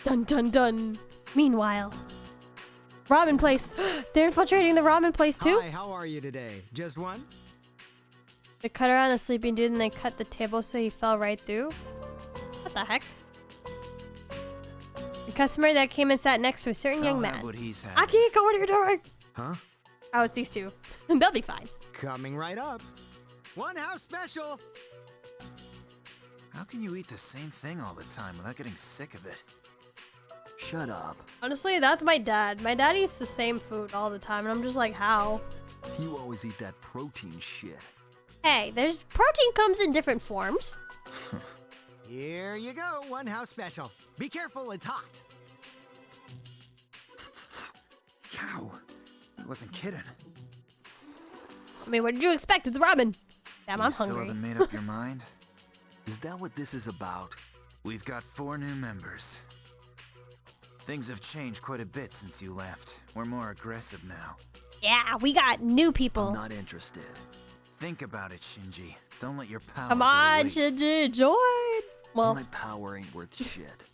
Dun dun dun. Meanwhile, ramen place. They're infiltrating the ramen place too? Hi, how are you today? Just one? They cut around a sleeping dude and they cut the table so he fell right through. What the heck? The customer that came and sat next to a certain young man. Akihiko, what are you doing? Huh? Oh, it's these two. They'll be fine. Coming right up. One house special. How can you eat the same thing all the time without getting sick of it? Shut up. Honestly, that's my dad. My dad eats the same food all the time, and I'm just like, how? You always eat that protein shit. Hey, there's protein comes in different forms. Here you go, one house special. Be careful, it's hot. Cow. He wasn't kidding. I mean, what did you expect? It's ramen. Damn, I'm Still hungry. haven't made up your mind? Is that what this is about? We've got 4 new members. Things have changed quite a bit since you left. We're more aggressive now. Yeah, we got new people. I'm not interested. Think about it, Shinji. Don't let your power Come go on, to waste. Shinji, join. Well, My power ain't worth shit.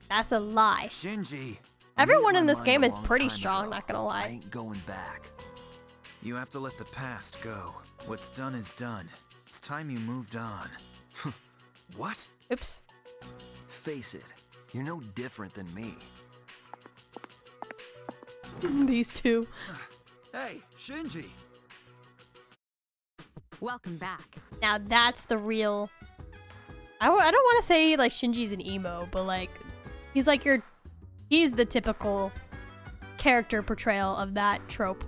that's a lie. Shinji. Everyone in my this mind game a is long pretty time strong, ago. not gonna I lie. ain't going back. You have to let the past go. What's done is done. It's time you moved on. What? Oops. Face it, you're no different than me. These two. Hey, Shinji. Welcome back. Now that's the real... I don't want to say like Shinji's an emo, but like he's like he's the typical character portrayal of that trope.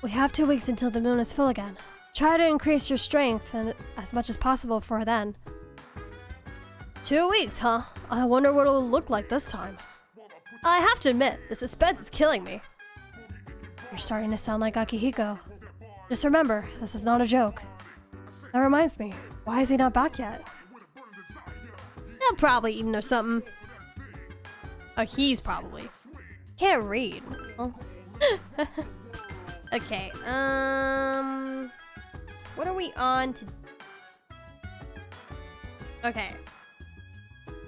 We have 2 weeks until the moon is full again. Try to increase your strength and as much as possible for then. 2 weeks, huh? I wonder what it'll look like this time. I have to admit, the suspense is killing me. You're starting to sound like Akihiko. Just remember, this is not a joke. That reminds me, why is he not back yet? He'll probably eaten or something. Oh, he's probably. Can't read. Oh. Okay, what are we on to? Okay.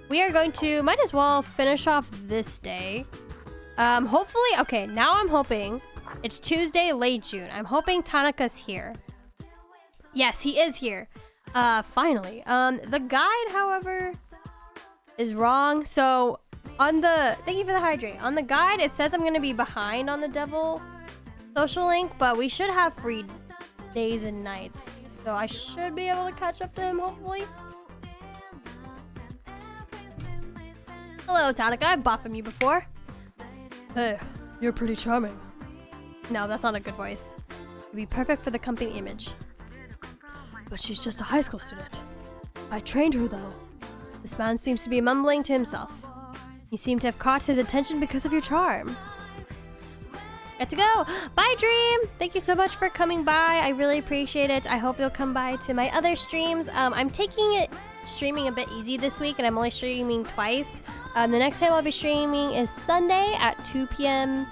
We are going to, might as well finish off this day. Hopefully, okay, now I'm hoping, it's Tuesday, late June. I'm hoping Tanaka's here. Yes, he is here. Finally. The guide, however, is wrong. So, on the, thank you for the hydrate. On the guide, it says I'm gonna be behind on the devil social link, but we should have free days and nights. So I should be able to catch up to him, hopefully. Hello, Tanaka. I've bought from you before. Hey, you're pretty charming. No, that's not a good voice. It'd be perfect for the company image. But she's just a high school student. I trained her, though. This man seems to be mumbling to himself. You seem to have caught his attention because of your charm. Got to go. Bye, Dream. Thank you so much for coming by. I really appreciate it. I hope you'll come by to my other streams. I'm taking it streaming a bit easy this week, and I'm only streaming twice. The next time I'll be streaming is Sunday at 2 p.m.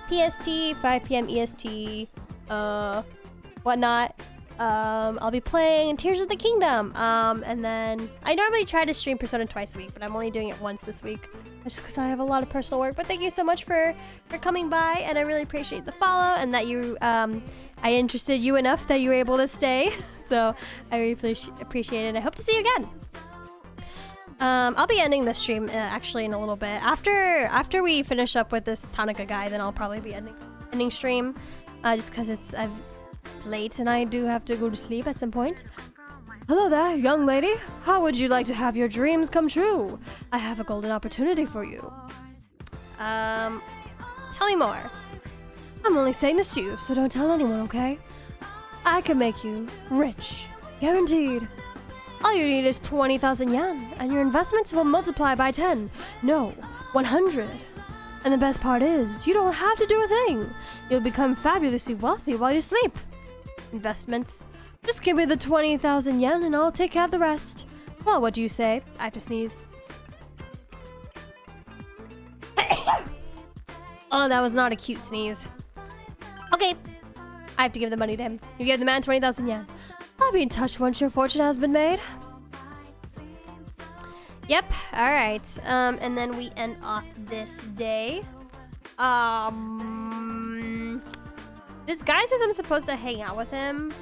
PST, 5 p.m. EST, whatnot. I'll be playing Tears of the Kingdom. And then I normally try to stream Persona twice a week, but I'm only doing it once this week, just because I have a lot of personal work. But thank you so much for coming by, and I really appreciate the follow, and that you, I interested you enough that you were able to stay. So I really appreciate it. I hope to see you again. I'll be ending the stream actually in a little bit. After we finish up with this Tanaka guy, then I'll probably be ending stream, just because it's late and I do have to go to sleep at some point. Hello there, young lady. How would you like to have your dreams come true? I have a golden opportunity for you. Tell me more. I'm only saying this to you, so don't tell anyone, okay? I can make you rich. Guaranteed. All you need is 20,000 yen, and your investments will multiply by 10. No, 100. And the best part is, you don't have to do a thing. You'll become fabulously wealthy while you sleep. Investments. Just give me the 20,000 yen and I'll take care of the rest. Well, what do you say? I have to sneeze. Oh, that was not a cute sneeze. Okay. I have to give the money to him. You give the man 20,000 yen. I'll be in touch once your fortune has been made. Yep, alright. And then we end off this day. This guy says I'm supposed to hang out with him,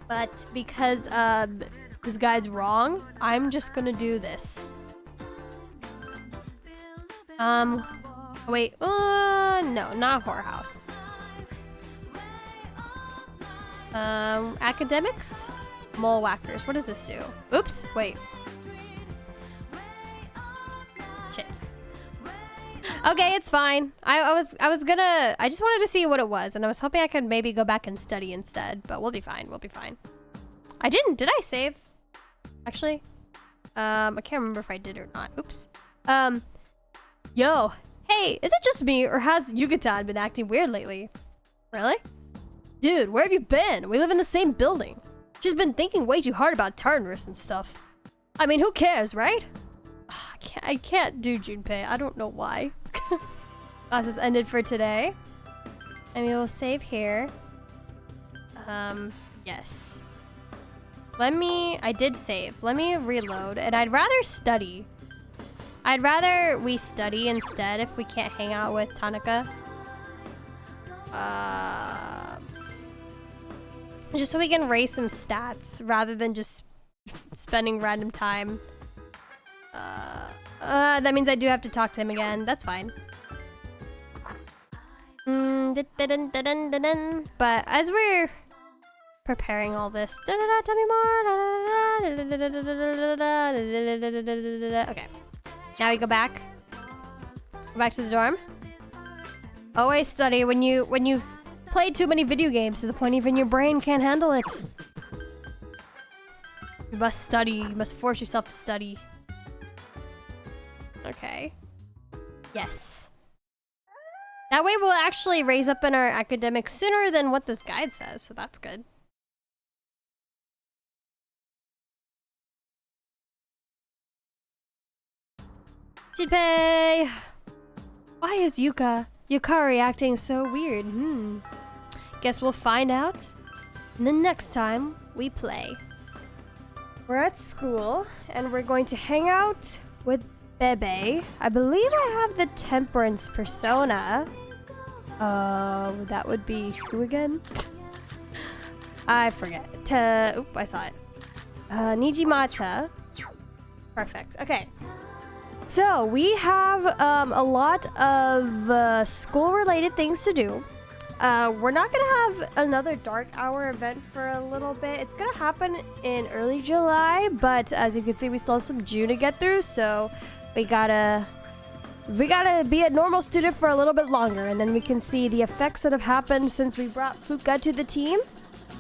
but because this guy's wrong, I'm just gonna do this. Wait, no, not whorehouse. Academics? Mole whackers. What does this do? Oops, wait. Shit. Okay, it's fine. I just wanted to see what it was, and I was hoping I could maybe go back and study instead, but we'll be fine, we'll be fine. Did I save? Actually? I can't remember if I did or not. Oops. Yo. Hey, is it just me, or has Yucatan been acting weird lately? Really? Dude, where have you been? We live in the same building. She's been thinking way too hard about Tartarus and stuff. I mean, who cares, right? I can't do Junpei. I don't know why. Class has ended for today. And we will save here. Yes. I did save. Let me reload. And I'd rather study. I'd rather we study instead if we can't hang out with Tanaka. Just so we can raise some stats rather than just spending random time. That means I do have to talk to him again. That's fine. But as we're preparing all this, tell me more. Okay. Now we go back. Go back to the dorm. Always study when you've played too many video games to the point even your brain can't handle it. You must study. You must force yourself to study. Okay. Yes. That way we'll actually raise up in our academics sooner than what this guide says, so that's good. Junpei! Why is Yukari acting so weird? Guess we'll find out the next time we play. We're at school, and we're going to hang out with Bebe. I believe I have the Temperance persona. That would be who again? I forget. I saw it. Nijimata. Perfect. Okay. So we have a lot of school-related things to do. We're not gonna have another dark hour event for a little bit. It's gonna happen in early July, but as you can see, we still have some June to get through, so we gotta be a normal student for a little bit longer, and then we can see the effects that have happened since we brought Fuka to the team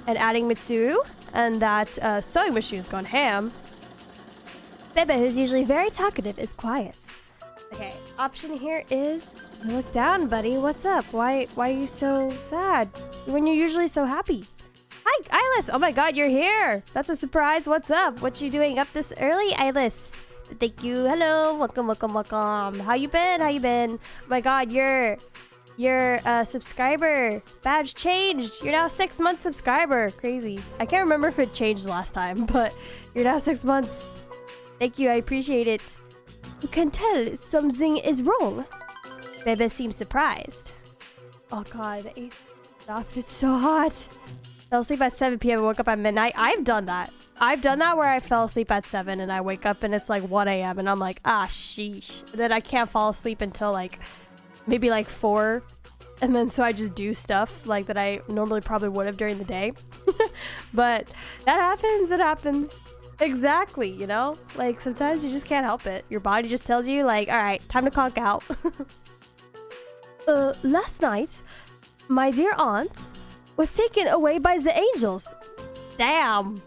and adding Mitsuru, and that sewing machine's gone ham. Bebe, who's usually very talkative, is quiet. Okay, option here is you look down, buddy. What's up? Why are you so sad when you're usually so happy? Hi, Eyeless. Oh my god, you're here. That's a surprise. What's up? What you doing up this early, Eyeless? Thank you. Hello. Welcome. How you been? Oh my god, your subscriber badge changed. You're now 6 months subscriber. Crazy. I can't remember if it changed last time, but you're now 6 months. Thank you, I appreciate it. You can tell something is wrong. Bebe seems surprised. Oh god, the AC stopped. It's so hot. Fell asleep at 7 p.m. and woke up at midnight. I've done that. Where I fell asleep at 7 and I wake up and it's like 1 a.m. and I'm like, sheesh. And then I can't fall asleep until like maybe like 4. And then so I just do stuff like that I normally probably would have during the day. But that happens. It happens. Exactly, you know? Like, sometimes you just can't help it. Your body just tells you, like, alright, time to conk out. Last night, my dear aunt was taken away by the angels. Damn.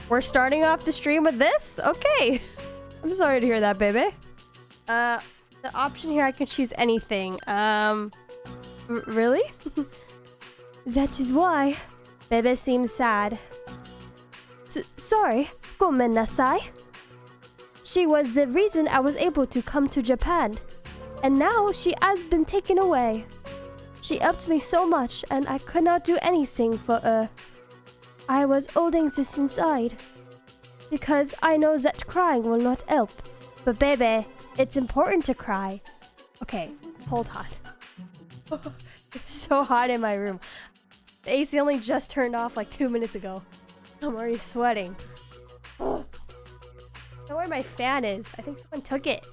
We're starting off the stream with this? Okay. I'm sorry to hear that, baby. The option here, I can choose anything. Really? That is why. Bebe seems sad. Sorry, gomen nasai. She was the reason I was able to come to Japan, and now she has been taken away. She helped me so much, and I could not do anything for her. I was holding this inside, because I know that crying will not help. But Bebe, it's important to cry. Okay, hold hot. It's so hot in my room. The AC only just turned off like 2 minutes ago. I'm already sweating. Oh. I don't know where my fan is. I think someone took it.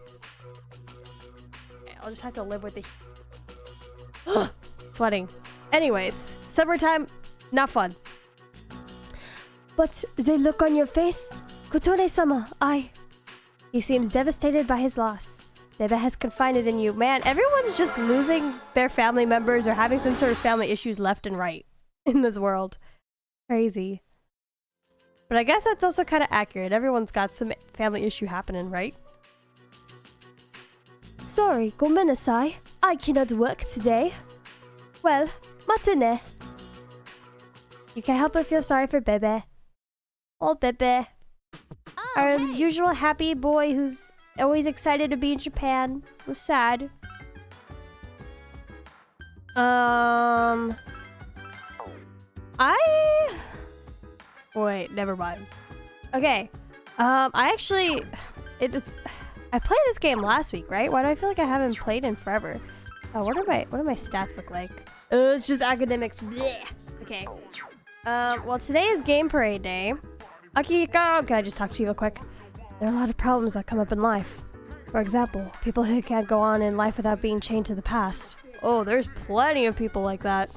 Okay, I'll just have to live with the sweating. Anyways, summertime, not fun. But the look on your face, Kotone-sama, He seems devastated by his loss. Bebe has confided in you. Man, everyone's just losing their family members or having some sort of family issues left and right in this world. Crazy. But I guess that's also kind of accurate. Everyone's got some family issue happening, right? Sorry, gomenasai. I cannot work today. Well, matane. You can't help but feel sorry for Bebe. Oh, Bebe. Oh, Our hey. usual happy boy who's always excited to be in Japan was sad. Wait, never mind. Okay. I played this game last week, right? Why do I feel like I haven't played in forever? Oh, what do my stats look like? It's just academics. Blech. Okay. Well, today is game parade day. Akihiko, can I just talk to you real quick? There are a lot of problems that come up in life. For example, people who can't go on in life without being chained to the past. Oh, there's plenty of people like that.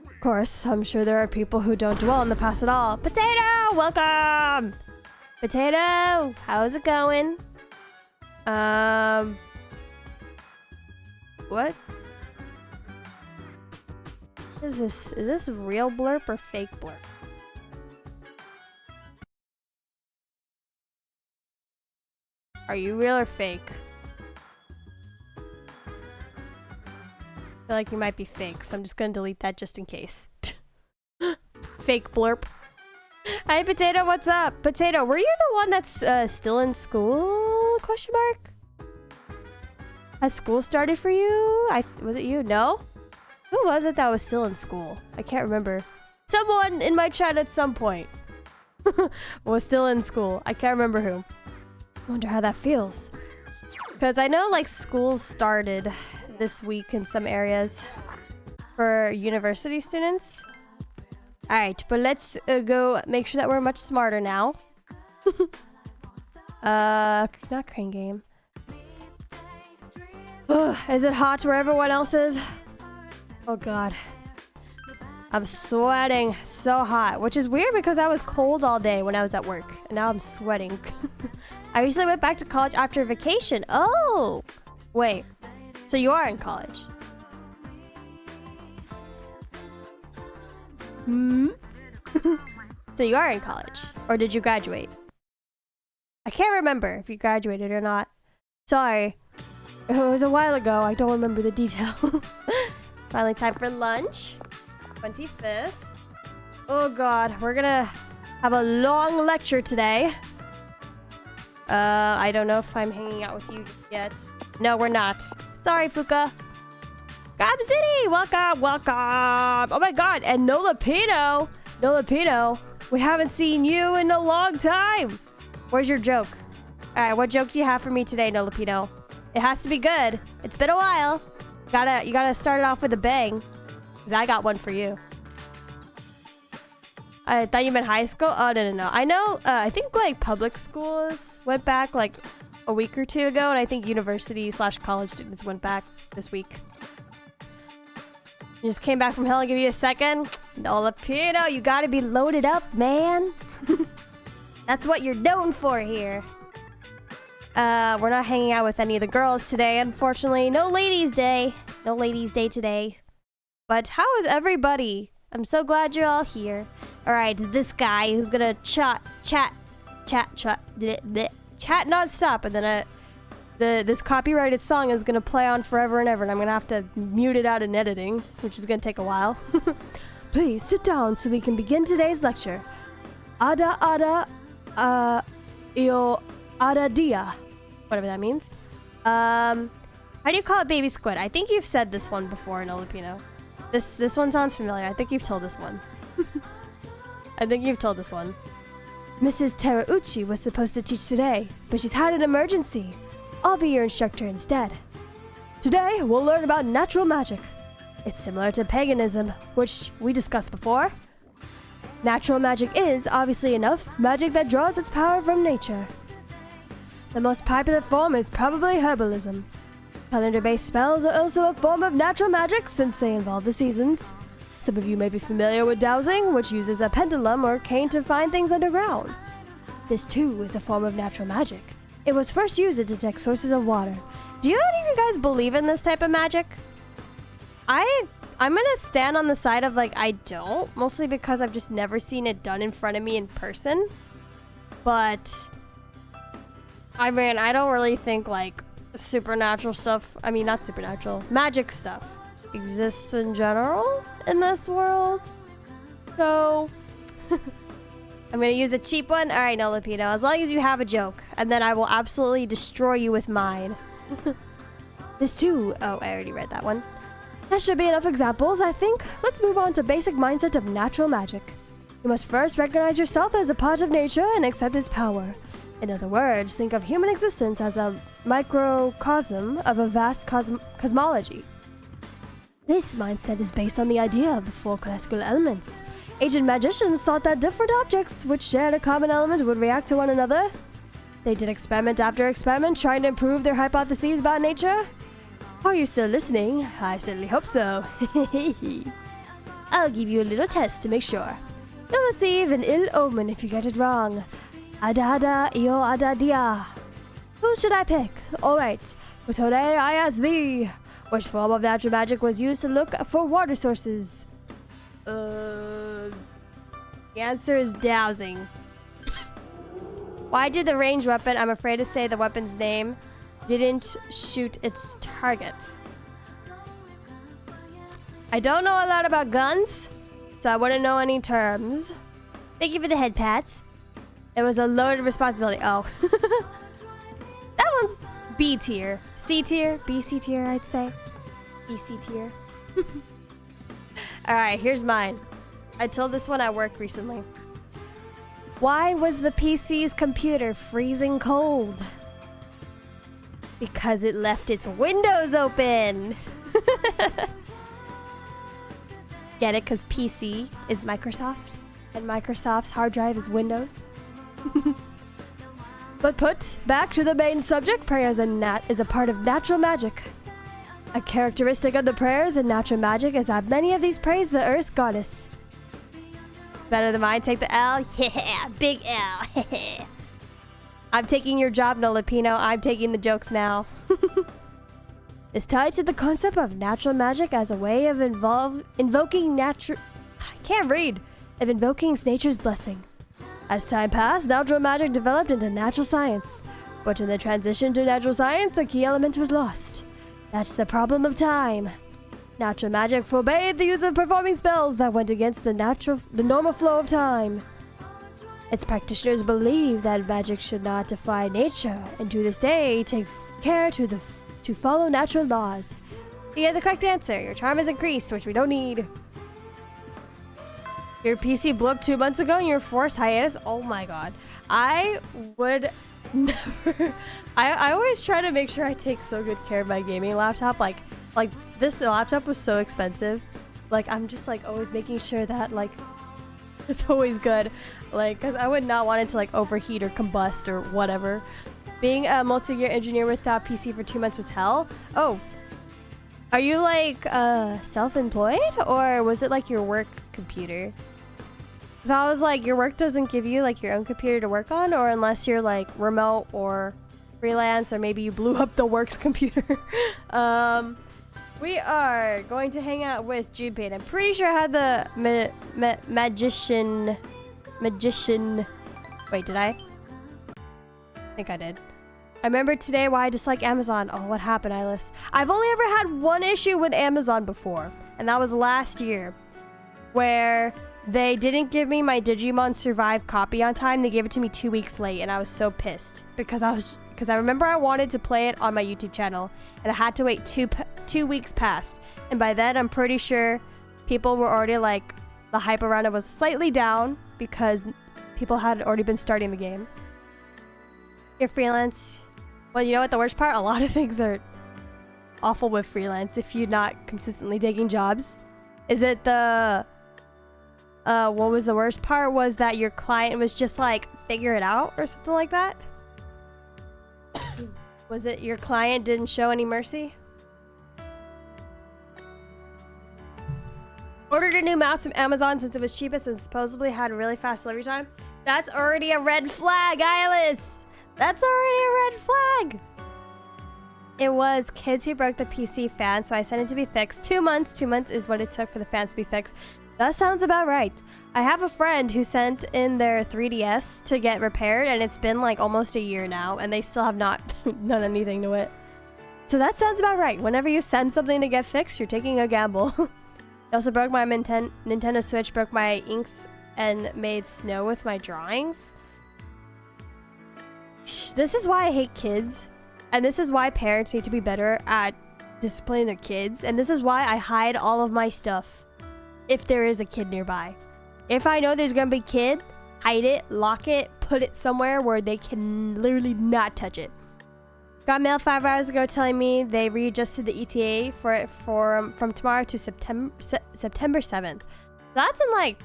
Of course, I'm sure there are people who don't dwell in the past at all. Potato, welcome! Potato, how's it going? What? Is this real blurp or fake blurp? Are you real or fake? I feel like you might be fake, so I'm just gonna delete that just in case. Fake blurp. Hi, Potato, what's up? Potato, were you the one that's still in school? Question mark? Has school started for you? Was it you? No? Who was it that was still in school? I can't remember. Someone in my chat at some point was still in school. I can't remember who. I wonder how that feels. Because I know like schools started this week in some areas for university students. Alright, but let's go make sure that we're much smarter now. Not crane game. Is it hot where everyone else is? Oh god. I'm sweating so hot, which is weird because I was cold all day when I was at work, and now I'm sweating. I recently went back to college after vacation. Oh! Wait. So you are in college? Hmm? So you are in college? Or did you graduate? I can't remember if you graduated or not. Sorry. It was a while ago. I don't remember the details. Finally time for lunch. 25th. Oh god, we're gonna have a long lecture today. I don't know if I'm hanging out with you yet. No, we're not. Sorry, Fuka. Grab City! Welcome, welcome! Oh my god, and Nola Pino! Nola Pino, we haven't seen you in a long time! Where's your joke? Alright, what joke do you have for me today, Nola Pino? It has to be good. It's been a while. You gotta start it off with a bang. Because I got one for you. I thought you meant high school? Oh, no. I know, I think like public schools went back like a week or two ago, and I think university/college students went back this week. You just came back from hell and give you a second? Nola Pino, you gotta be loaded up, man. That's what you're known for here. We're not hanging out with any of the girls today, unfortunately. No ladies' day. No ladies' day today. But how is everybody? I'm so glad you're all here. Alright, this guy who's gonna chat non-stop, and then this copyrighted song is gonna play on forever and ever, and I'm gonna have to mute it out in editing, which is gonna take a while. Please sit down so we can begin today's lecture. Ada io ada dia. Whatever that means. How do you call it baby squid? I think you've said this one before in Olipino. This one sounds familiar. I think you've told this one. Mrs. Terauchi was supposed to teach today, but she's had an emergency. I'll be your instructor instead. Today, we'll learn about natural magic. It's similar to paganism, which we discussed before. Natural magic is, obviously enough, magic that draws its power from nature. The most popular form is probably herbalism. Calendar-based spells are also a form of natural magic since they involve the seasons. Some of you may be familiar with dowsing, which uses a pendulum or cane to find things underground. This too is a form of natural magic. It was first used to detect sources of water. Do any of you guys believe in this type of magic? I'm gonna stand on the side of like I don't, mostly because I've just never seen it done in front of me in person. But I mean, I don't really think like supernatural stuff, I mean not supernatural, magic stuff exists in general in this world. So I'm gonna use a cheap one. Alright, no Lupino, as long as you have a joke, and then I will absolutely destroy you with mine. This too, oh I already read that one. That should be enough examples, I think. Let's move on to basic mindset of natural magic. You must first recognize yourself as a part of nature and accept its power. In other words, think of human existence as a microcosm of a vast cosmology. This mindset is based on the idea of the four classical elements. Ancient magicians thought that different objects which shared a common element would react to one another. They did experiment after experiment trying to improve their hypotheses about nature. Are you still listening? I certainly hope so. I'll give you a little test to make sure. You'll receive an ill omen if you get it wrong. Ada io ada dia. Who should I pick? Alright, for today I ask thee, which form of natural magic was used to look for water sources? The answer is dowsing. Why did the ranged weapon, I'm afraid to say the weapon's name, didn't shoot its target? I don't know a lot about guns, so I wouldn't know any terms. Thank you for the head pats. It was a loaded responsibility. Oh. That one's B tier. C tier? B C tier, I'd say. B C tier. Alright, here's mine. I told this one at work recently. Why was the PC's computer freezing cold? Because it left its windows open. Get it? Because PC is Microsoft and Microsoft's hard drive is Windows. But put back to the main subject, prayers is a part of natural magic. A characteristic of the prayers in natural magic is that many of these praise the Earth's goddess. Better than mine, take the L? Yeah, big L. I'm taking your job, No Lupino. I'm taking the jokes now. It's tied to the concept of natural magic as a way of invoking nature's blessing. As time passed, natural magic developed into natural science. But in the transition to natural science, a key element was lost. That's the problem of time. Natural magic forbade the use of performing spells that went against the normal flow of time. Its practitioners believe that magic should not defy nature, and to this day take care to follow natural laws. You get the correct answer. Your charm is increased, which we don't need. Your PC blew up 2 months ago and you're forced hiatus? Oh my god. I would never... I always try to make sure I take so good care of my gaming laptop. Like this laptop was so expensive. Like, I'm just like always making sure that like it's always good. Like, because I would not want it to like overheat or combust or whatever. Being a multi-year engineer without PC for 2 months was hell. Oh. Are you like self-employed? Or was it like your work computer? Because I was like, your work doesn't give you like your own computer to work on, or unless you're like remote or freelance, or maybe you blew up the works computer. We are going to hang out with Junpei. I'm pretty sure I had the magician. Wait, did I? I think I did. I remember today why I dislike Amazon. Oh, what happened, Ilis? I've only ever had one issue with Amazon before, and that was last year, where they didn't give me my Digimon Survive copy on time. They gave it to me 2 weeks late, and I was so pissed because I remember I wanted to play it on my YouTube channel, and I had to wait two weeks past, and by then I'm pretty sure people were already like, the hype around it was slightly down because people had already been starting the game. You're freelance. Well, you know what the worst part? A lot of things are awful with freelance if you're not consistently taking jobs. Is it the... what was the worst part? Was that your client was just like, figure it out or something like that? Was it your client didn't show any mercy? Ordered a new mouse from Amazon since it was cheapest and supposedly had really fast delivery time. That's already a red flag, Eyeless! That's already a red flag! It was kids who broke the PC fan, so I sent it to be fixed. 2 months. 2 months is what it took for the fans to be fixed. That sounds about right. I have a friend who sent in their 3DS to get repaired, and it's been like almost a year now, and they still have not done anything to it. So that sounds about right. Whenever you send something to get fixed, you're taking a gamble. It also broke my Nintendo Switch, broke my inks, and made snow with my drawings. This is why I hate kids, and this is why parents need to be better at disciplining their kids, and this is why I hide all of my stuff if there is a kid nearby. If I know there's gonna be a kid, hide it, lock it, put it somewhere where they can literally not touch it. Got mail 5 hours ago telling me they readjusted the ETA for it from tomorrow to September 7th. That's in like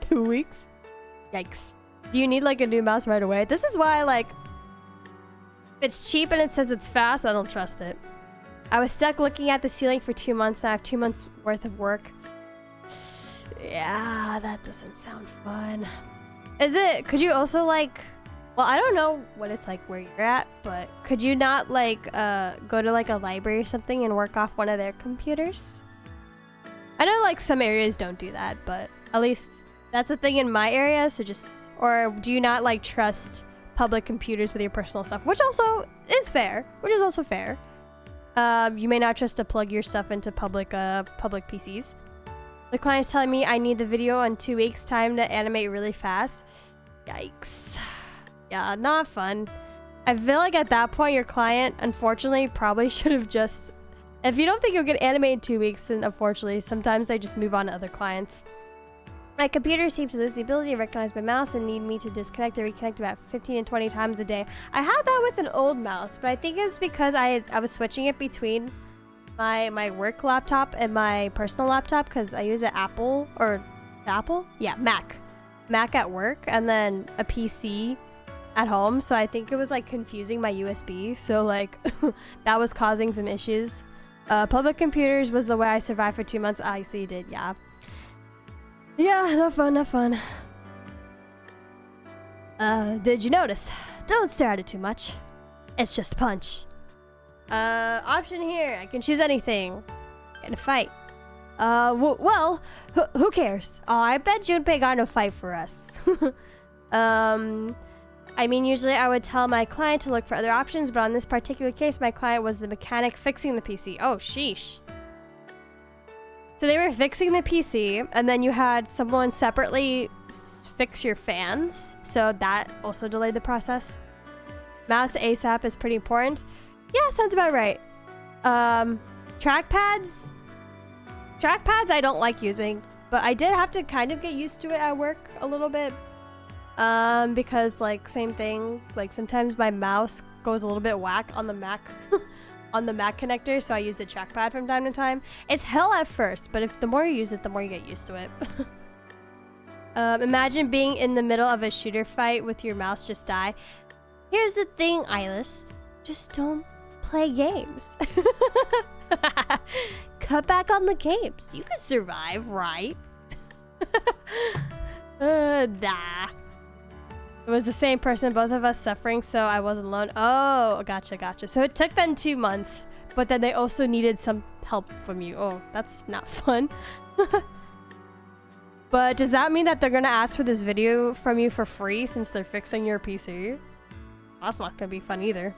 2 weeks. Yikes. Do you need like a new mouse right away? This is why, like, if it's cheap and it says it's fast, I don't trust it. I was stuck looking at the ceiling for 2 months, and I have 2 months worth of work. Yeah, that doesn't sound fun. Is it, could you also like, well, I don't know what it's like where you're at, but could you not like go to like a library or something and work off one of their computers? I know like some areas don't do that, but at least that's a thing in my area, so just, or do you not like trust public computers with your personal stuff, which also is fair, which is also fair. You may not trust to plug your stuff into public PCs. The client's telling me I need the video in 2 weeks' time to animate really fast. Yikes. Yeah, not fun. I feel like at that point, your client, unfortunately, probably should have just... If you don't think you'll get animated in 2 weeks, then unfortunately, sometimes they just move on to other clients. My computer seems to lose the ability to recognize my mouse and need me to disconnect and reconnect about 15 and 20 times a day. I had that with an old mouse, but I think it was because I was switching it between my work laptop and my personal laptop because I use an Apple, or Apple? Yeah, Mac at work, and then a PC at home, so I think it was like confusing my USB, so like that was causing some issues. Public computers was the way I survived for 2 months. I see you did, yeah. Yeah, not fun, not fun. Did you notice? Don't stare at it too much. It's just a punch. Option here. I can choose anything. Get in a fight. Well, who cares? Oh, I bet Junpei got in a fight for us. I mean, usually I would tell my client to look for other options, but on this particular case, my client was the mechanic fixing the PC. Oh, sheesh. So they were fixing the PC, and then you had someone separately fix your fans, so that also delayed the process. Mouse ASAP is pretty important. Yeah, sounds about right. Trackpads I don't like using, but I did have to kind of get used to it at work a little bit. Because like same thing, like sometimes my mouse goes a little bit whack on the Mac on the Mac connector, so I use the trackpad from time to time. It's hell at first, but if the more you use it, the more you get used to it. Imagine being in the middle of a shooter fight with your mouse just die. Here's the thing, Eilish. Just don't play games. Cut back on the games. You can survive, right? Nah. It was the same person, both of us suffering, so I wasn't alone. Oh, gotcha. So it took them 2 months, but then they also needed some help from you. Oh, that's not fun. But does that mean that they're gonna ask for this video from you for free since they're fixing your PC? That's not gonna be fun either.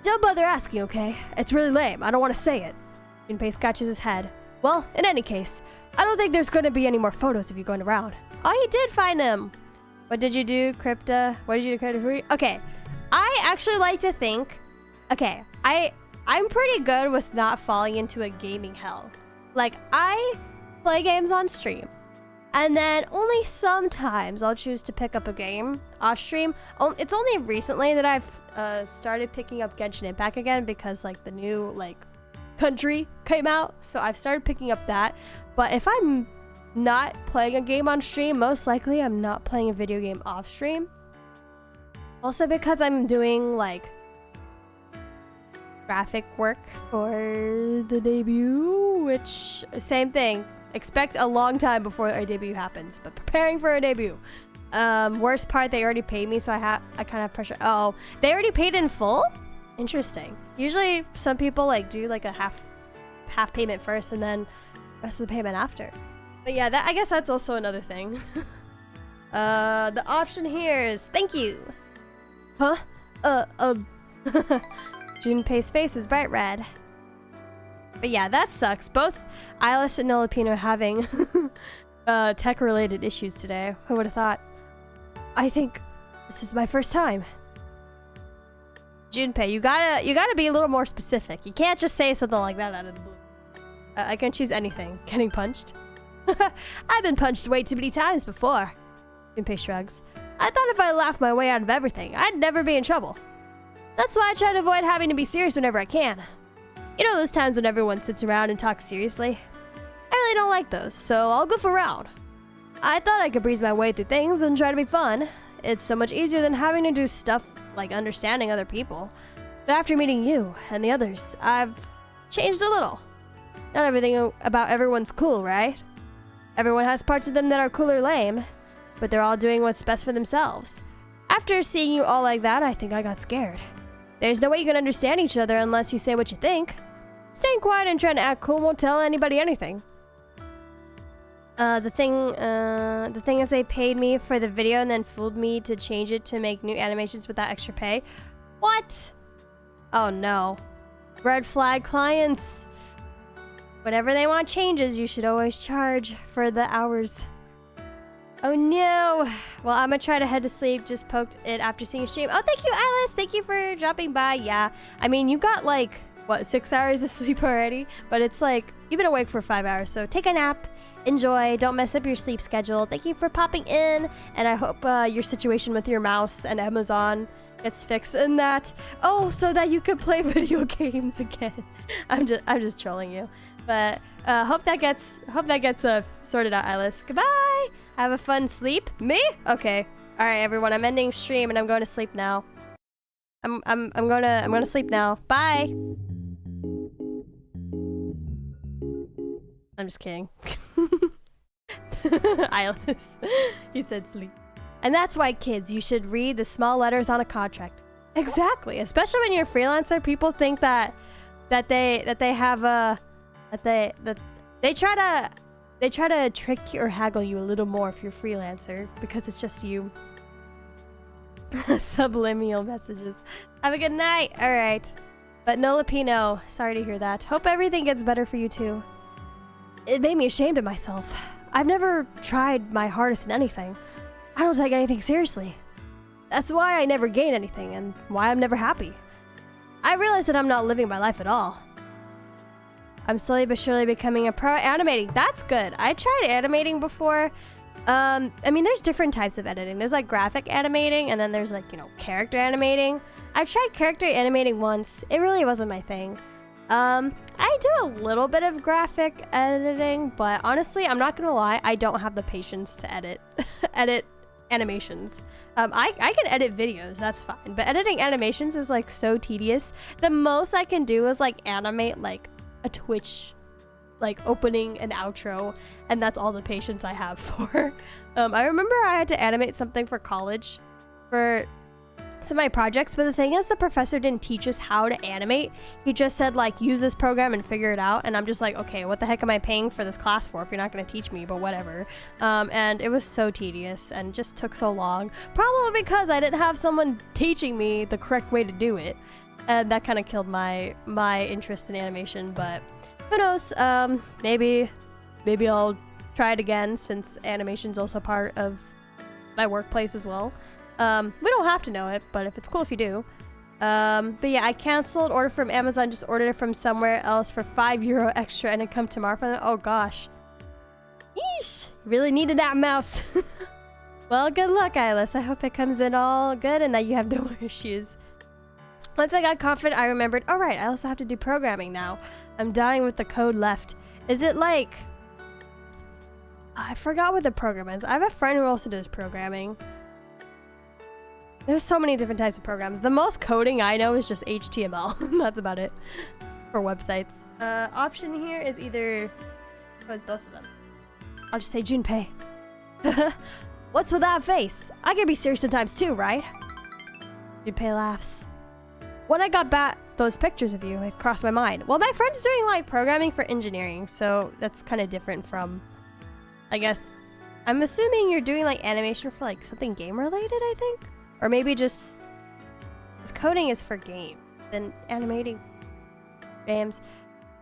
Don't bother asking, okay? It's really lame. I don't want to say it. Junpei scratches his head. Well, in any case, I don't think there's gonna be any more photos of you going around. Oh, you did find them. What did you do, Crypta? What did you do, Crypta? Okay, I actually like to think, okay, I'm pretty good with not falling into a gaming hell. Like, I play games on stream. And then only sometimes I'll choose to pick up a game off stream. It's only recently that I've started picking up Genshin Impact again because like the new like country came out. So I've started picking up that. But if I'm not playing a game on stream, most likely I'm not playing a video game off stream. Also because I'm doing like graphic work for the debut, which same thing. Expect a long time before our debut happens, but preparing for a debut. Worst part, they already paid me, so I kind of have pressure. Oh, they already paid in full? Interesting. Usually some people like do like a half payment first and then rest of the payment after. But yeah, I guess that's also another thing. The option here is thank you. Huh? Junpei's face is bright red. But yeah, that sucks. Both Eyeless and Nilipino are having tech-related issues today. Who would have thought? I think this is my first time. Junpei, you gotta be a little more specific. You can't just say something like that out of the blue. I can choose anything. Getting punched? I've been punched way too many times before. Junpei shrugs. I thought if I laughed my way out of everything, I'd never be in trouble. That's why I try to avoid having to be serious whenever I can. You know those times when everyone sits around and talks seriously? I really don't like those, so I'll goof around. I thought I could breeze my way through things and try to be fun. It's so much easier than having to do stuff like understanding other people. But after meeting you and the others, I've changed a little. Not everything about everyone's cool, right? Everyone has parts of them that are cool or lame, but they're all doing what's best for themselves. After seeing you all like that, I think I got scared. There's no way you can understand each other unless you say what you think. Staying quiet and trying to act cool won't tell anybody anything. The thing is they paid me for the video and then fooled me to change it to make new animations without extra pay. What? Oh no. Red flag clients. Whenever they want changes, you should always charge for the hours. Oh no. Well, I'm gonna try to head to sleep. Just poked it after seeing a stream. Oh, thank you, Alice. Thank you for dropping by. Yeah. I mean, you got like, what, 6 hours of sleep already? But it's like, you've been awake for 5 hours, so take a nap. Enjoy. Don't mess up your sleep schedule. Thank you for popping in. And I hope your situation with your mouse and Amazon gets fixed in that. Oh, so that you could play video games again. I'm just trolling you. But hope that gets sorted out, Alice. Goodbye. Have a fun sleep. Me? Okay. All right, everyone. I'm ending stream and I'm going to sleep now. I'm gonna sleep now. Bye. I'm just kidding. Eyeless. He said sleep. And that's why, kids, you should read the small letters on a contract. Exactly. Especially when you're a freelancer, people think they try to trick you or haggle you a little more if you're a freelancer because it's just you. Subliminal messages. Have a good night. All right. But no Lapino. Sorry to hear that. Hope everything gets better for you too. It made me ashamed of myself. I've never tried my hardest in anything. I don't take anything seriously. That's why I never gain anything and why I'm never happy. I realize that I'm not living my life at all. I'm slowly but surely becoming a pro at animating. That's good. I tried animating before. I mean, there's different types of editing. There's like graphic animating and then there's like, you know, character animating. I tried character animating once. It really wasn't my thing. I do a little bit of graphic editing, but honestly, I'm not gonna lie, I don't have the patience to edit animations. I can edit videos, that's fine, but editing animations is like so tedious. The most I can do is like animate like a Twitch like opening and outro, and that's all the patience I have for. I remember I had to animate something for college for some of my projects, but the thing is the professor didn't teach us how to animate. He just said like use this program and figure it out, and I'm just like, okay, what the heck am I paying for this class for if you're not going to teach me? But whatever. And it was so tedious and just took so long, probably because I didn't have someone teaching me the correct way to do it, and that kind of killed my interest in animation. But who knows, maybe I'll try it again since animation's also part of my workplace as well. We don't have to know it, but if it's cool if you do. But yeah, I canceled order from Amazon, just ordered it from somewhere else for €5 extra, and it come tomorrow for them. Oh gosh. Yeesh. Really needed that mouse. Well, good luck, Eyeless. I hope it comes in all good and that you have no more issues. Once I got confident, I remembered, all right, I also have to do programming now. I'm dying with the code left. Is it like... I forgot what the program is. I have a friend who also does programming. There's so many different types of programs. The most coding I know is just HTML. That's about it for websites. Option here is either... Oh, it's both of them. I'll just say Junpei. What's with that face? I can be serious sometimes too, right? Junpei laughs. When I got back those pictures of you, it crossed my mind. Well, my friend's doing like programming for engineering, so that's kind of different from, I guess, I'm assuming you're doing like animation for like something game related, I think? Or maybe just, because coding is for game, then animating games.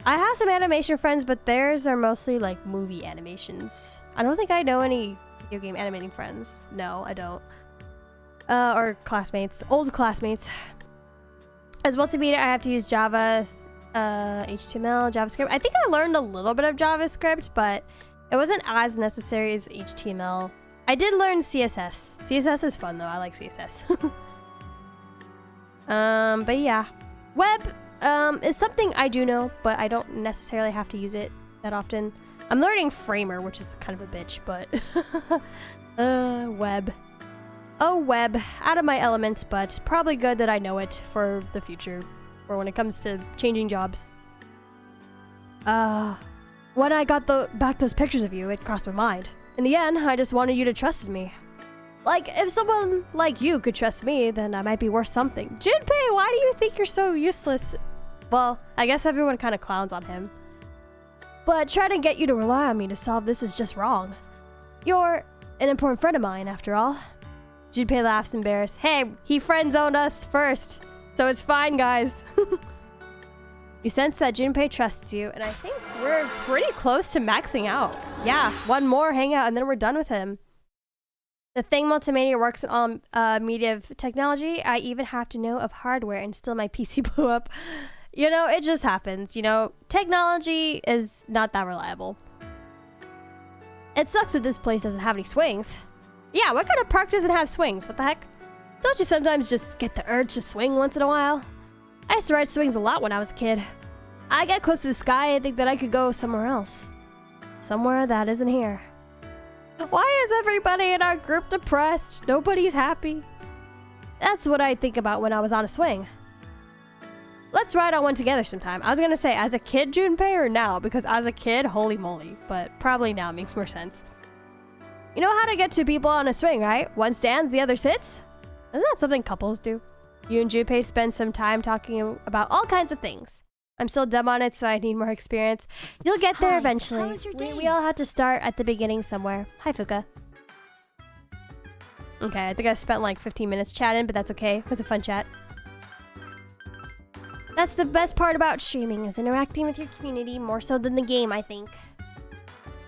I have some animation friends, but theirs are mostly like movie animations. I don't think I know any video game animating friends. No, I don't. Or classmates, old classmates. As multimedia, I have to use Java, HTML, JavaScript. I think I learned a little bit of JavaScript, but it wasn't as necessary as HTML. I did learn CSS. CSS is fun though, I like CSS. But yeah. Web is something I do know, but I don't necessarily have to use it that often. I'm learning Framer, which is kind of a bitch, but web. Oh, web. Out of my element, but probably good that I know it for the future, or when it comes to changing jobs. When I got back those pictures of you, it crossed my mind. In the end, I just wanted you to trust in me. Like, if someone like you could trust me, then I might be worth something. Junpei, why do you think you're so useless? Well, I guess everyone kind of clowns on him. But trying to get you to rely on me to solve this is just wrong. You're an important friend of mine, after all. Junpei laughs embarrassed. Hey, he friend-zoned us first, so it's fine, guys. You sense that Junpei trusts you, and I think we're pretty close to maxing out. Yeah, one more hangout, and then we're done with him. The thing Multimedia works on media technology, I even have to know of hardware, and still my PC blew up. You know, it just happens. You know, technology is not that reliable. It sucks that this place doesn't have any swings. Yeah, what kind of park doesn't have swings? What the heck? Don't you sometimes just get the urge to swing once in a while? I used to ride swings a lot when I was a kid. I get close to the sky and think that I could go somewhere else. Somewhere that isn't here. Why is everybody in our group depressed? Nobody's happy. That's what I think about when I was on a swing. Let's ride on one together sometime. I was gonna say, as a kid, Junpei, or now? Because as a kid, holy moly. But probably now makes more sense. You know how to get two people on a swing, right? One stands, the other sits? Isn't that something couples do? You and Junpei spend some time talking about all kinds of things. I'm still dumb on it, so I need more experience. You'll get there eventually. How was your day? We all had to start at the beginning somewhere. Hi, Fuka. Okay, I think I spent like 15 minutes chatting, but that's okay. It was a fun chat. That's the best part about streaming, is interacting with your community more so than the game, I think.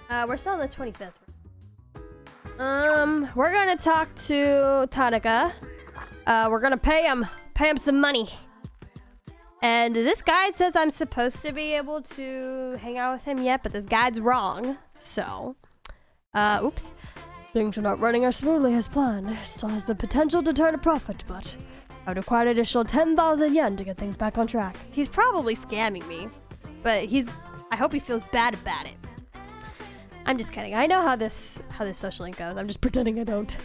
We're still on the 25th. We're gonna talk to Tanaka. We're gonna pay him some money. And this guide says I'm supposed to be able to hang out with him yet, but this guide's wrong. So, oops. Things are not running as smoothly as planned. It still has the potential to turn a profit, but I would require an additional 10,000 yen to get things back on track. He's probably scamming me, but I hope he feels bad about it. I'm just kidding. I know how this social link goes. I'm just pretending I don't.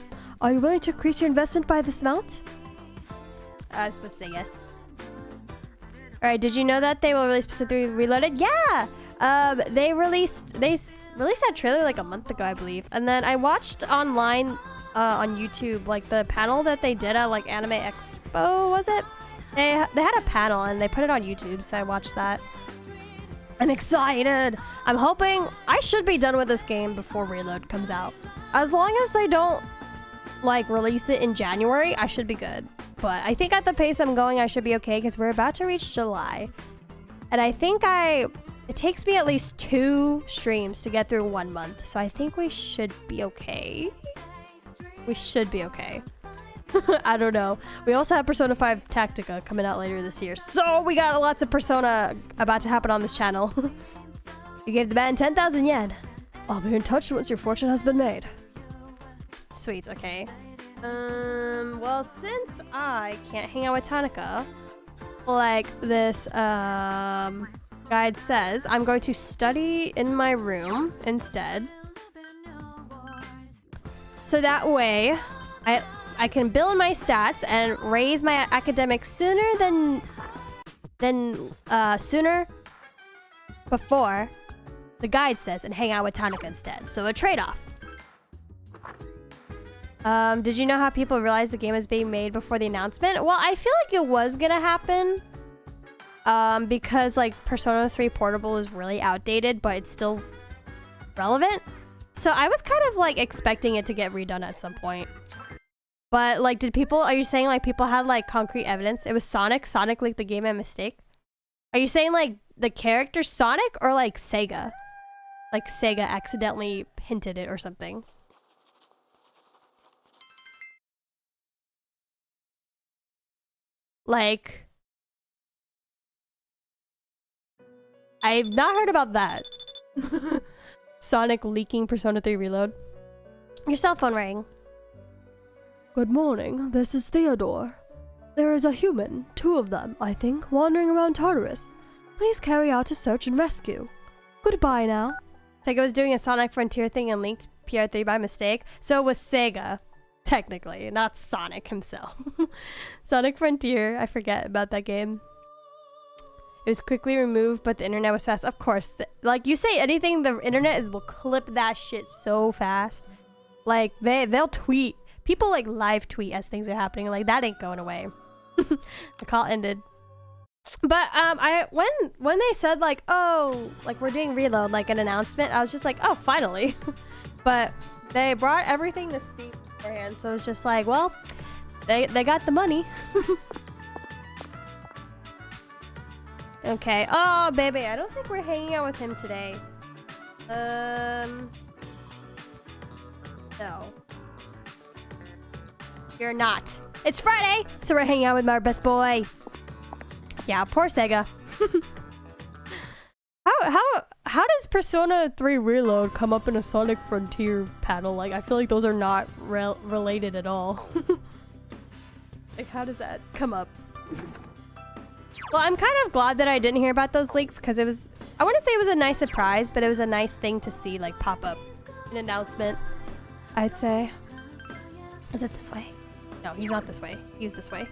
Are you willing to increase your investment by this amount? I'm supposed to say yes. Alright, did you know that they will release specifically Reloaded? Yeah! They released that trailer like a month ago, I believe. And then I watched online on YouTube, like the panel that they did at like Anime Expo, was it? They had a panel and they put it on YouTube, so I watched that. I'm excited! I'm hoping I should be done with this game before Reload comes out. As long as they don't like release it in January, I should be good. But I think at the pace I'm going, I should be okay because we're about to reach July. And I think it takes me at least 2 streams to get through 1 month. So I think we should be okay. We should be okay. I don't know. We also have Persona 5 Tactica coming out later this year. So we got lots of Persona about to happen on this channel. You gave the man 10,000 yen. I'll be in touch once your fortune has been made. Sweet, okay. Well, since I can't hang out with Tanika, like this, guide says, I'm going to study in my room instead. So that way, I can build my stats and raise my academics sooner before the guide says, and hang out with Tanika instead. So a trade-off. Did you know how people realized the game was being made before the announcement? Well, I feel like it was gonna happen. Because like Persona 3 Portable is really outdated, but it's still relevant. So I was kind of like expecting it to get redone at some point. But like, are you saying like people had like concrete evidence? It was Sonic leaked the game by mistake? Are you saying like the character Sonic or like Sega? Like Sega accidentally hinted it or something? Like, I've not heard about that. Sonic leaking Persona 3 Reload. Your cell phone rang. Good morning, this is Theodore. There is a human, 2 of them, I think, wandering around Tartarus. Please carry out a search and rescue. Goodbye now. Sega was doing a Sonic Frontier thing and leaked PR3 by mistake, so it was Sega. Technically, not Sonic himself. Sonic Frontier, I forget about that game. It was quickly removed, but the internet was fast. Of course, like you say anything, the internet will clip that shit so fast. Like they'll tweet. People like live tweet as things are happening. Like that ain't going away. The call ended. But when they said like, oh, like we're doing Reload, like an announcement, I was just like, oh, finally. But they brought everything to Steam beforehand, so it's just like, well, they got the money. Okay. Oh, Bebe, I don't think we're hanging out with him today. No. You're not. It's Friday, so we're hanging out with my best boy. Yeah, poor Sega. How does Persona 3 Reload come up in a Sonic Frontier panel? Like, I feel like those are not related at all. Like, how does that come up? Well, I'm kind of glad that I didn't hear about those leaks, because it was, I wouldn't say it was a nice surprise, but it was a nice thing to see, like, pop up. An announcement, I'd say. Is it this way? No, he's not this way. He's this way.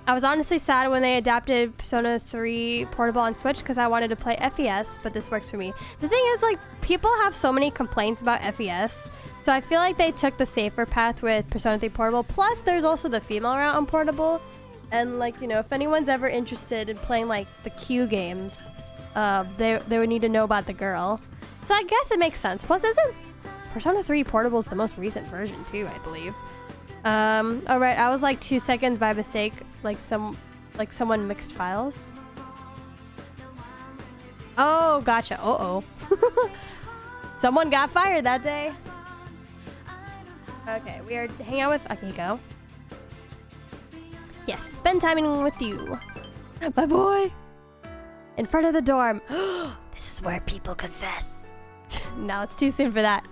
I was honestly sad when they adapted Persona 3 Portable on Switch because I wanted to play FES, but this works for me. The thing is, like, people have so many complaints about FES, so I feel like they took the safer path with Persona 3 Portable. Plus, there's also the female route on Portable. And, like, you know, if anyone's ever interested in playing, like, the Q games, they would need to know about the girl. So I guess it makes sense. Plus, isn't Persona 3 Portable is the most recent version, too, I believe. Alright, I was like 2 seconds by mistake, like someone mixed files. Oh, gotcha. Uh-oh. Someone got fired that day. Okay, we are hanging out with Akihiko. Yes, spend time with you. My boy. In front of the dorm. This is where people confess. No, it's too soon for that.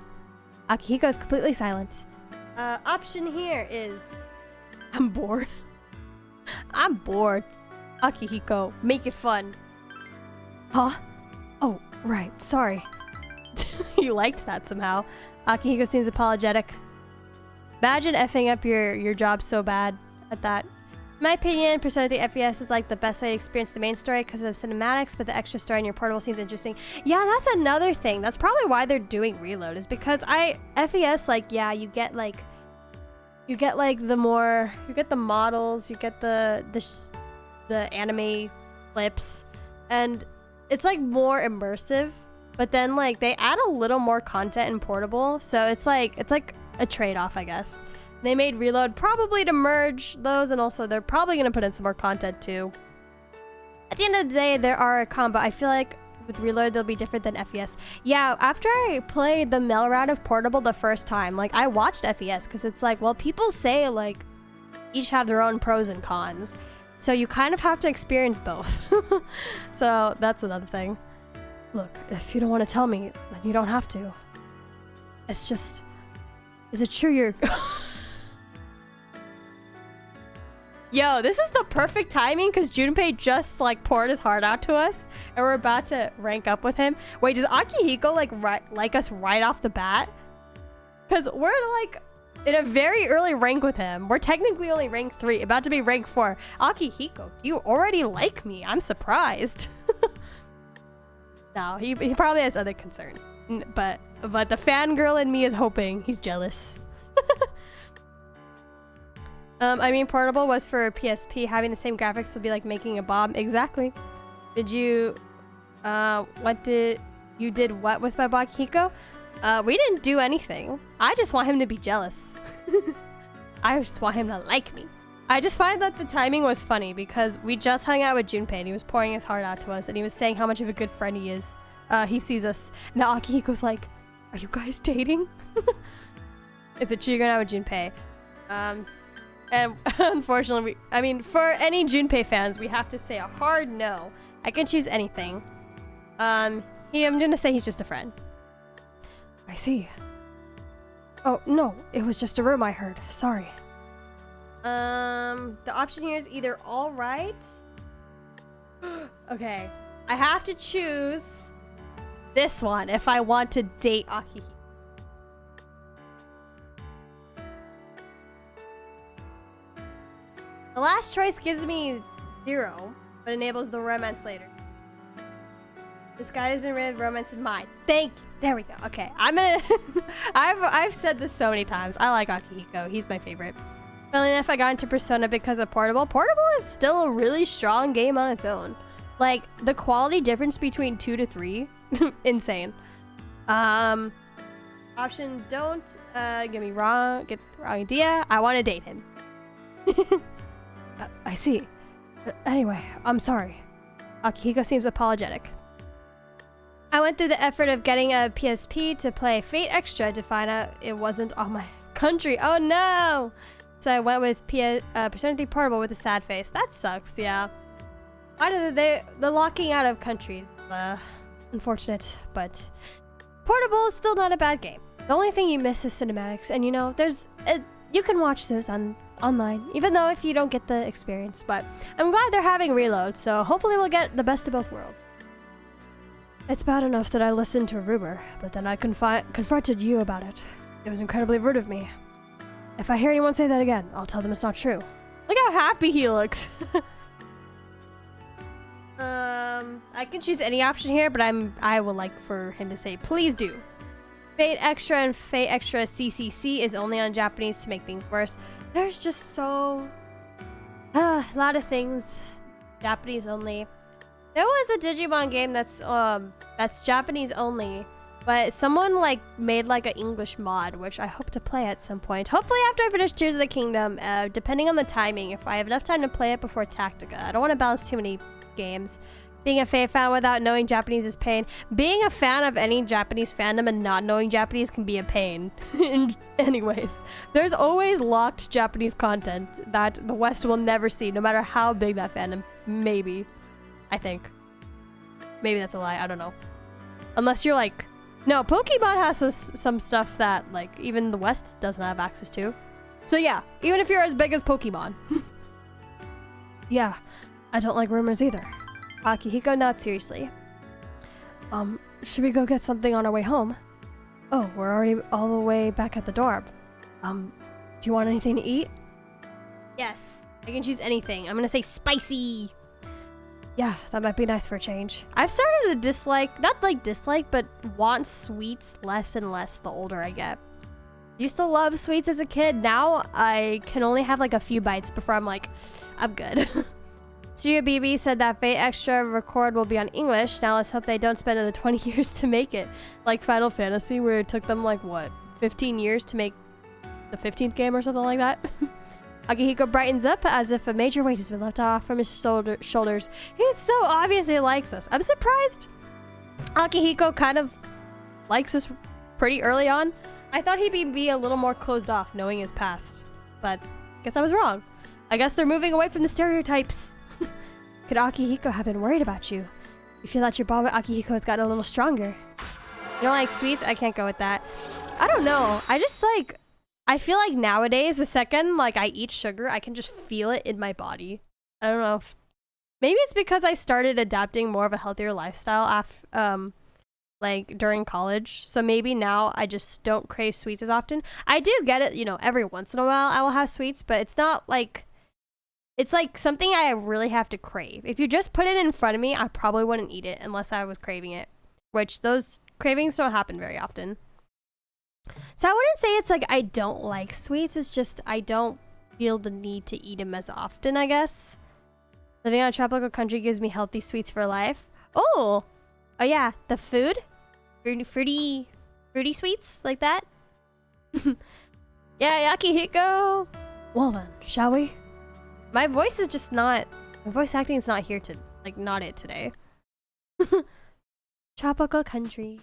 Akihiko is completely silent. Option here is... I'm bored. I'm bored. Akihiko, make it fun. Huh? Oh, right. Sorry. You liked that somehow. Akihiko seems apologetic. Imagine effing up your job so bad at that. In my opinion, Persona 3 FES is like the best way to experience the main story because of cinematics, but the extra story in your Portable seems interesting. Yeah, that's another thing. That's probably why they're doing Reload, is because FES, like, yeah, you get the models, you get the anime clips, and it's like more immersive, but then like they add a little more content in Portable, so it's like a trade-off, I guess. They made Reload probably to merge those, and also they're probably going to put in some more content too. At the end of the day, there are a combo. I feel like with Reload, they'll be different than FES. Yeah, after I played the male route of Portable the first time, like, I watched FES because it's like, well, people say, like, each have their own pros and cons. So you kind of have to experience both. So that's another thing. Look, if you don't want to tell me, then you don't have to. It's just... Is it true you're... Yo, this is the perfect timing because Junpei just like poured his heart out to us and we're about to rank up with him. Wait, does Akihiko like us right off the bat? Because we're like in a very early rank with him. We're technically only rank 3, about to be rank 4. Akihiko, you already like me. I'm surprised. No, he probably has other concerns. But the fangirl in me is hoping he's jealous. I mean, Portable was for PSP. Having the same graphics would be like making a bomb. Exactly. Did you... You did what with my Akihiko? We didn't do anything. I just want him to be jealous. I just want him to like me. I just find that the timing was funny because we just hung out with Junpei and he was pouring his heart out to us and he was saying how much of a good friend he is. He sees us. Now Akihiko's like, are you guys dating? It's a true going out with Junpei. And unfortunately, I mean, for any Junpei fans, we have to say a hard no. I can choose anything. I'm gonna say he's just a friend. I see. Oh, no, it was just a rumor I heard. Sorry. The option here is either all right. Okay. I have to choose this one if I want to date Akihiko. The last choice gives me 0, but enables the romance later. This guy has been rid of romance in mind. Thank you. There we go. Okay, I'm gonna... I've said this so many times. I like Akihiko. He's my favorite. Funnily enough, I got into Persona because of Portable. Portable is still a really strong game on its own. Like, the quality difference between 2 to 3, insane. Option don't get the wrong idea. I want to date him. I see. Anyway, I'm sorry. Akihiko seems apologetic. I went through the effort of getting a PSP to play Fate Extra to find out it wasn't on my country. Oh no! So I went with Persona 3 Portable with a sad face. That sucks, yeah. Why did the locking out of countries? Unfortunate, but Portable is still not a bad game. The only thing you miss is cinematics, and you know, you can watch those online, even though if you don't get the experience. But I'm glad they're having reloads, so hopefully we'll get the best of both worlds. It's bad enough that I listened to a rumor, but then I confronted you about it. It was incredibly rude of me. If I hear anyone say that again, I'll tell them it's not true. Look how happy he looks. I can choose any option here, but I would like for him to say, please do. Fate Extra and Fate Extra CCC is only on Japanese to make things worse. There's just a lot of things Japanese only. There was a Digimon game that's Japanese only, but someone like made like an English mod, which I hope to play at some point. Hopefully after I finish Tears of the Kingdom, depending on the timing, if I have enough time to play it before Tactica. I don't want to balance too many games. Being a Fate fan without knowing Japanese is pain. Being a fan of any Japanese fandom and not knowing Japanese can be a pain. Anyways, there's always locked Japanese content that the West will never see, no matter how big that fandom may be. I think. Maybe that's a lie. I don't know. Unless you're like... No, Pokemon has some stuff that like even the West doesn't have access to. So yeah, even if you're as big as Pokemon. Yeah, I don't like rumors either. Akihiko, not seriously. Should we go get something on our way home? Oh, we're already all the way back at the dorm. Do you want anything to eat? Yes, I can choose anything. I'm gonna say spicy. Yeah, that might be nice for a change. I've started to dislike, not like dislike, but want sweets less and less the older I get. Used to love sweets as a kid. Now I can only have like a few bites before I'm like, I'm good. Studio BB said that Fate Extra Record will be on English. Now let's hope they don't spend another 20 years to make it. Like Final Fantasy, where it took them like, what, 15 years to make the 15th game or something like that? Akihiko brightens up as if a major weight has been left off from his shoulders. He so obviously likes us. I'm surprised Akihiko kind of likes us pretty early on. I thought he'd be a little more closed off knowing his past, but guess I was wrong. I guess they're moving away from the stereotypes. Could Akihiko have been worried about you? You feel that your bond with Akihiko has gotten a little stronger. You don't like sweets? I can't go with that. I don't know. I just like, I feel like nowadays, the second like I eat sugar, I can just feel it in my body. I don't know. Maybe it's because I started adapting more of a healthier lifestyle after, like during college. So maybe now I just don't crave sweets as often. I do get it, you know, every once in a while I will have sweets, but it's not like, it's like something I really have to crave. If you just put it in front of me, I probably wouldn't eat it unless I was craving it, which those cravings don't happen very often. So I wouldn't say it's like I don't like sweets. It's just I don't feel the need to eat them as often, I guess. Living on a tropical country gives me healthy sweets for life. Oh yeah, the food? Fruity sweets like that? Yeah, Akihiko. Well then, shall we? My voice is just not, my voice acting is not here to, like, not it today. Tropical country.